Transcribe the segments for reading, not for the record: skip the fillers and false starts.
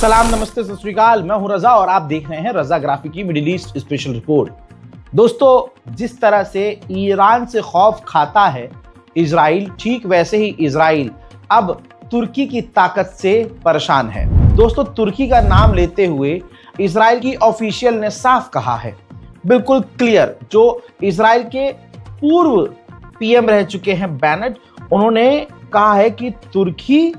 सलाम, नमस्ते, सत श्री अकाल। मैं हूं रजा और आप देख रहे हैं रजा ग्राफी की मिडिल ईस्ट स्पेशल रिपोर्ट। दोस्तों, जिस तरह से ईरान से खौफ खाता है इजराइल, ठीक वैसे ही इजराइल अब तुर्की की ताकत से परेशान है। दोस्तों, तुर्की का नाम लेते हुए इजराइल की ऑफिशियल ने साफ कहा है, बिल्कुल क्लियर, जो इजराइल के पूर्व पीएम रह चुके हैं बेनेट, उन्होंने कहा है कि तुर्की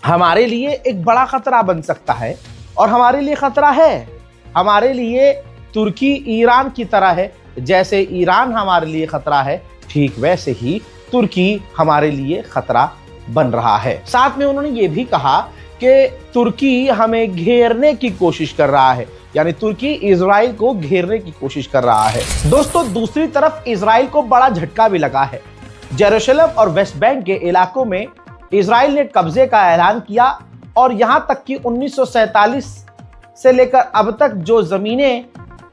हमारे लिए एक बड़ा खतरा बन सकता है और हमारे लिए खतरा है। हमारे लिए तुर्की ईरान की तरह है, जैसे ईरान हमारे लिए खतरा है, ठीक वैसे ही तुर्की हमारे लिए खतरा बन रहा है। साथ में उन्होंने ये भी कहा कि तुर्की हमें घेरने की कोशिश कर रहा है, यानी तुर्की इजराइल को घेरने की कोशिश कर रहा है। दोस्तों, दूसरी तरफ इजराइल को बड़ा झटका भी लगा है। जेरूशलम और वेस्ट बैंक के इलाकों में इजराइल ने कब्जे का ऐलान किया और यहां तक कि 1947 से लेकर अब तक जो जमीनें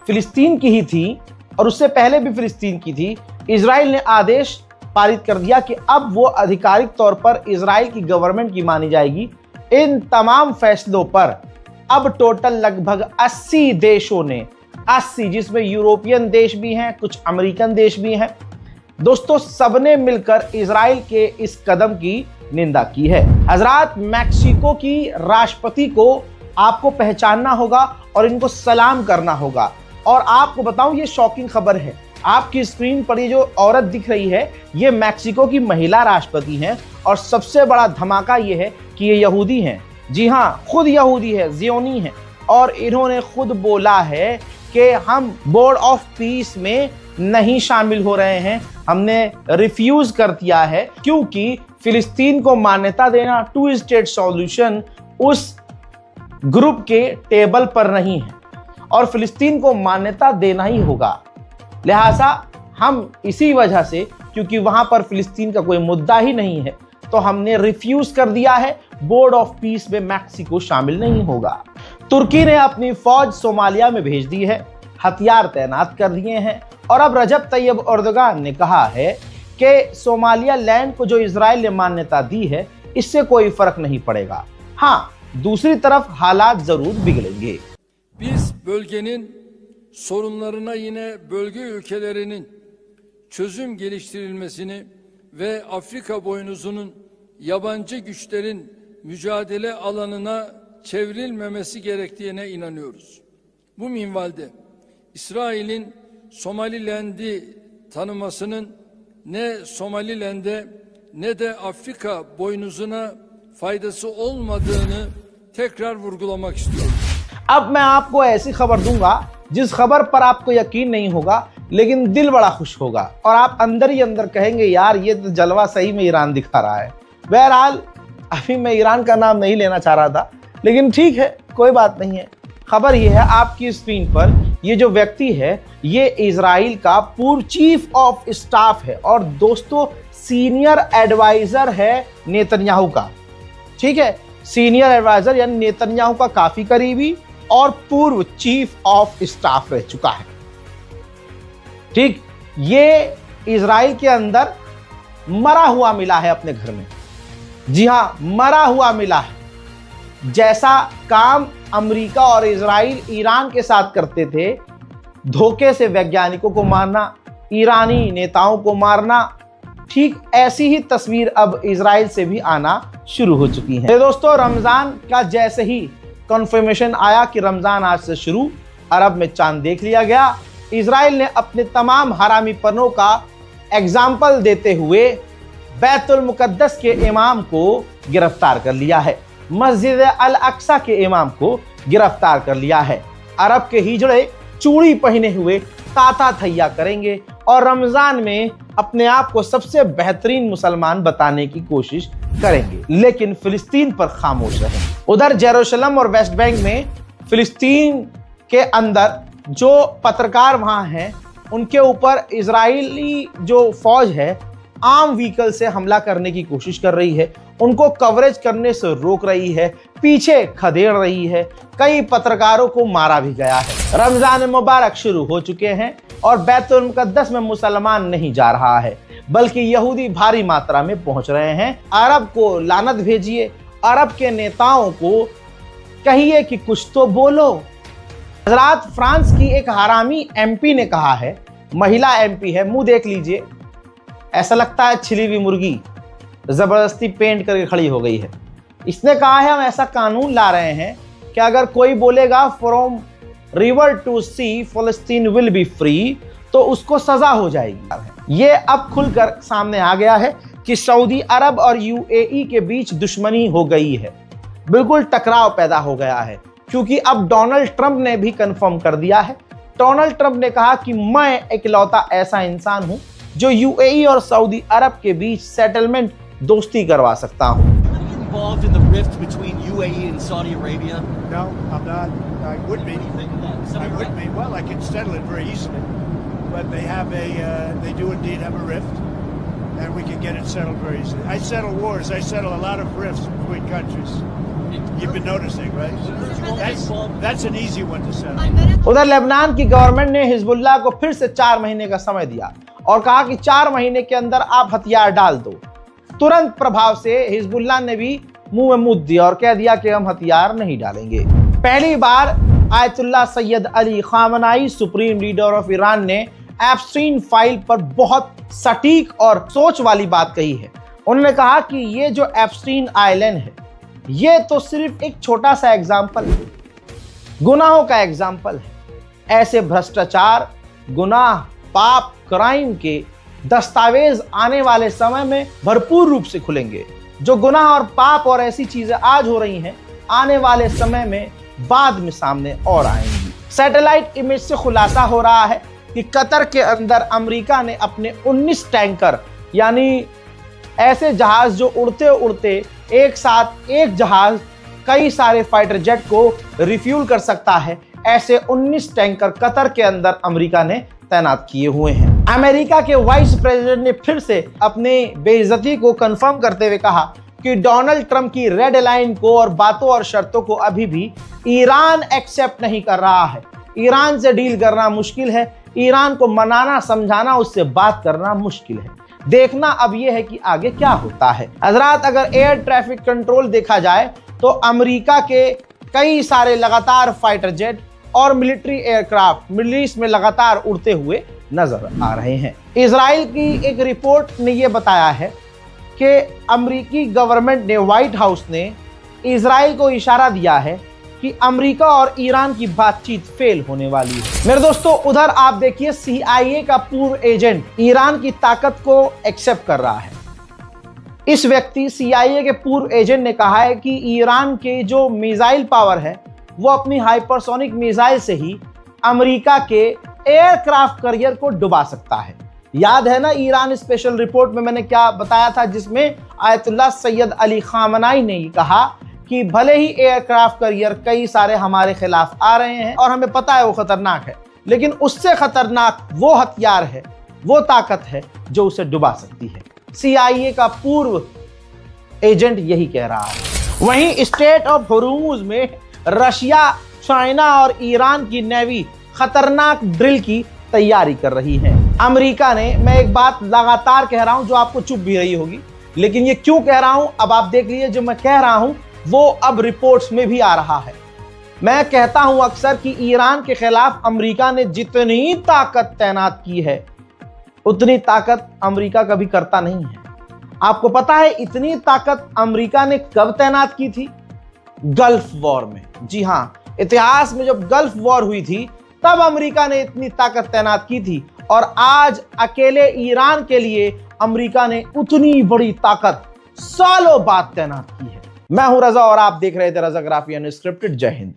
फिलिस्तीन की ही थी और उससे पहले भी फिलिस्तीन की थी, इजराइल ने आदेश पारित कर दिया कि अब वो आधिकारिक तौर पर इजराइल की गवर्नमेंट की मानी जाएगी। इन तमाम फैसलों पर अब टोटल लगभग 80 देशों ने, 80 जिसमें यूरोपियन देश भी हैं, कुछ अमेरिकन देश भी हैं, दोस्तों सबने मिलकर इजराइल के इस कदम की निंदा की है। हजरात, मैक्सिको की राष्ट्रपति को आपको पहचानना होगा और इनको सलाम करना होगा। और आपको बताऊं, ये शॉकिंग खबर है। आपकी स्क्रीन पर ये जो औरत दिख रही है, ये मैक्सिको की महिला राष्ट्रपति हैं और सबसे बड़ा धमाका ये है कि ये यहूदी हैं। जी हाँ, खुद यहूदी है, जियोनी है, और इन्होंने खुद बोला है कि हम बोर्ड ऑफ पीस में नहीं शामिल हो रहे हैं, हमने रिफ्यूज कर दिया है, क्योंकि फिलिस्तीन को मान्यता देना, 2 स्टेट सॉल्यूशन उस ग्रुप के टेबल पर नहीं है और फिलिस्तीन को मान्यता देना ही होगा। लिहाजा हम इसी वजह से, क्योंकि वहां पर फिलिस्तीन का कोई मुद्दा ही नहीं है, तो हमने रिफ्यूज कर दिया है, बोर्ड ऑफ पीस में मैक्सिको शामिल नहीं होगा। तुर्की ने अपनी फौज सोमालिया में भेज दी है, हथियार तैनात कर दिए हैं और अब रजब तैयब एर्दोगान ने कहा है कि सोमालिया लैंड को जो इजराइल ने मान्यता दी है, इससे कोई फर्क नहीं पड़ेगा। हाँ, दूसरी तरफ हालात जरूर बिगड़ेंगे। Biz bölgenin sorunlarına yine bölge ülkelerinin çözüm geliştirilmesini ve Afrika boynuzunun yabancı güçlerin mücadele alanına çevrilmemesi gerektiğine inanıyoruz. Bu minvalde İsrail'in Somaliland'i tanımasının ne Somaliland'e ne de Afrika boynuzuna faydası olmadığını tekrar vurgulamak istiyorum. अब मैं आपको ऐसी खबर दूंगा जिस खबर पर आपको यकीन नहीं होगा, लेकिन दिल बड़ा खुश होगा और आप अंदर ही अंदर कहेंगे, यार ये तो जलवा सही में ईरान दिखा रहा है। बहरहाल, अभी मैं ईरान का नाम नहीं लेना चाह रहा था, लेकिन ठीक है, कोई बात नहीं है। खबर ये है, आपकी स्क्रीन पर ये जो व्यक्ति है, ये इजराइल का पूर्व चीफ ऑफ स्टाफ है और दोस्तों सीनियर एडवाइजर है नेतन्याहू का। ठीक है, सीनियर एडवाइजर यानी नेतन्याहू का काफी करीबी और पूर्व चीफ ऑफ स्टाफ रह चुका है। ठीक, ये इजराइल के अंदर मरा हुआ मिला है अपने घर में। जी हां, मरा हुआ मिला है। जैसा काम अमेरिका और इजराइल ईरान के साथ करते थे, धोखे से वैज्ञानिकों को मारना, ईरानी नेताओं को मारना, ठीक ऐसी ही तस्वीर अब इजराइल से भी आना शुरू हो चुकी है। दोस्तों, रमजान का जैसे ही कंफर्मेशन आया कि रमजान आज से शुरू, अरब में चांद देख लिया गया, इजराइल ने अपने तमाम हरामीपनों का एग्जाम्पल देते हुए बैतुल मुकद्दस के इमाम को गिरफ्तार कर लिया है, मस्जिद अल अक्सा के इमाम को गिरफ्तार कर लिया है। अरब के हिजड़े चूड़ी पहने हुए ताता थैया करेंगे और रमजान में अपने आप को सबसे बेहतरीन मुसलमान बताने की कोशिश करेंगे, लेकिन फिलिस्तीन पर खामोश रहेंगे। उधर जेरूशलम और वेस्ट बैंक में फिलिस्तीन के अंदर जो पत्रकार वहां हैं, उनके ऊपर इजरायली जो फौज है आम व्हीकल से हमला करने की कोशिश कर रही है, उनको कवरेज करने से रोक रही है, पीछे खदेड़ रही है, कई पत्रकारों को मारा भी गया है। रमजान मुबारक शुरू हो चुके हैं और बैतुल मुकद्दस में मुसलमान नहीं जा रहा है, बल्कि यहूदी भारी मात्रा में पहुंच रहे हैं। अरब को लानत भेजिए, अरब के नेताओं को कहिए कि कुछ तो बोलो। हजरात, फ्रांस की एक हरामी एमपी ने कहा है, महिला एमपी है, मुंह देख लीजिए, ऐसा लगता है छिली हुई मुर्गी जबरदस्ती पेंट करके खड़ी हो गई है। इसने कहा है हम ऐसा कानून ला रहे हैं कि अगर कोई बोलेगा फ्रॉम रिवर टू सी फलस्तीन विल बी फ्री, तो उसको सजा हो जाएगी। ये अब खुलकर सामने आ गया है कि सऊदी अरब और यूएई के बीच दुश्मनी हो गई है, बिल्कुल टकराव पैदा हो गया है, क्योंकि अब डोनाल्ड ट्रंप ने भी कंफर्म कर दिया है। डोनाल्ड ट्रंप ने कहा कि मैं इकलौता ऐसा इंसान हूं जो यूएई और सऊदी अरब के बीच सेटलमेंट दोस्ती करवा सकता हूं। Involved in the rift between UAE and Saudi Arabia? No, I'm not. I would be. I would be. Well, I can settle it very easily, but they do indeed have a rift, and we can get it settled very easily. I settle wars. I settle a lot of rifts between countries. You've been noticing, right? That's an easy one to settle. उधर Lebanon की government ने Hezbollah को फिर से 4 महीने का समय दिया और कहा कि 4 महीने के अंदर आप हथियार डाल दो। तुरंत प्रभाव से हिजबुल्लाह ने भी मुंह में मुद्द दिया और कह दिया कि हम हथियार नहीं डालेंगे। पहली बार Ayatollah Sayyid Ali Khamenei, supreme leader of Iran, ने एप्स्टीन फाइल पर बहुत सटीक और सोच वाली बात कही है। उन्होंने कहा कि ये जो एप्स्टीन आइलैंड है, ये तो सिर्फ एक छोटा सा एग्जाम्पल है, गुनाहों का एग्जाम्पल है। ऐसे भ्रष्टाचार, गुनाह, पाप, क्राइम के दस्तावेज आने वाले समय में भरपूर रूप से खुलेंगे। जो गुनाह और पाप और ऐसी चीजें आज हो रही हैं, आने वाले समय में बाद में सामने और आएंगी। सैटेलाइट इमेज से खुलासा हो रहा है कि कतर के अंदर अमेरिका ने अपने 19 टैंकर, यानी ऐसे जहाज जो उड़ते उड़ते एक साथ एक जहाज कई सारे फाइटर जेट को रिफ्यूल कर सकता है, ऐसे 19 टैंकर कतर के अंदर अमेरिका ने तैनात किए हुए हैं। अमेरिका के वाइस प्रेसिडेंट ने फिर से अपने बेइज्जती को कंफर्म करते हुए कहा कि डोनाल्ड ट्रंप की रेड लाइन को और बातों और शर्तों को अभी भी ईरान एक्सेप्ट नहीं कर रहा है। ईरान से डील करना मुश्किल है, ईरान को मनाना, समझाना, उससे बात करना मुश्किल है। देखना अब यह है कि आगे क्या होता है। हजरात, अगर एयर ट्रैफिक कंट्रोल देखा जाए तो अमेरिका के कई सारे लगातार फाइटर जेट और मिलिट्री एयरक्राफ्ट मिडिल ईस्ट में लगातार उड़ते हुए नजर आ रहे हैं। इजराइल की एक रिपोर्ट ने यह बताया है कि अमेरिकी गवर्नमेंट ने, व्हाइट हाउस ने इजराइल को इशारा दिया है कि अमेरिका और ईरान की बातचीत फेल होने वाली है। मेरे दोस्तों, उधर आप देखिए CIA का पूर्व एजेंट ईरान की ताकत को एक्सेप्ट कर रहा है। इस व्यक्ति CIA के पूर्व एजेंट ने कहा है कि ईरान के जो मिसाइल पावर है वो अपनी हाइपरसोनिक मिसाइल से ही अमेरिका के एयरक्राफ्ट करियर को डुबा सकता है। याद है ना ईरान स्पेशल रिपोर्ट में मैंने क्या बताया था, जिसमें आयतुल्लाह सैयद अली खामनाई ने कहा कि भले ही एयरक्राफ्ट करियर कई सारे हमारे खिलाफ आ रहे हैं और हमें पता है वो खतरनाक है, लेकिन उससे खतरनाक वो हथियार है, वो ताकत है जो उसे डुबा सकती है। CIA का पूर्व एजेंट यही कह रहा है। वहीं स्टेट ऑफ होर्मुज में रशिया, चाइना और ईरान की नेवी खतरनाक ड्रिल की तैयारी कर रही है। अमेरिका ने, मैं एक बात लगातार कह रहा हूं जो आपको चुभ भी रही होगी, लेकिन ये क्यों कह रहा हूं अब आप देख लीजिए। जो मैं कह रहा हूं वो अब रिपोर्ट्स में भी आ रहा है। मैं कहता हूं अक्सर कि ईरान के खिलाफ अमेरिका ने जितनी ताकत तैनात की है, उतनी ताकत अमेरिका कभी करता नहीं है। आपको पता है इतनी ताकत अमेरिका ने कब तैनात की थी? गल्फ वॉर में। जी हां, इतिहास में जब गल्फ वॉर हुई थी तब अमेरिका ने इतनी ताकत तैनात की थी, और आज अकेले ईरान के लिए अमेरिका ने उतनी बड़ी ताकत सालों बाद तैनात की है। मैं हूं रजा और आप देख रहे थे रजाग्राफी अनस्क्रिप्टेड। जय हिंद।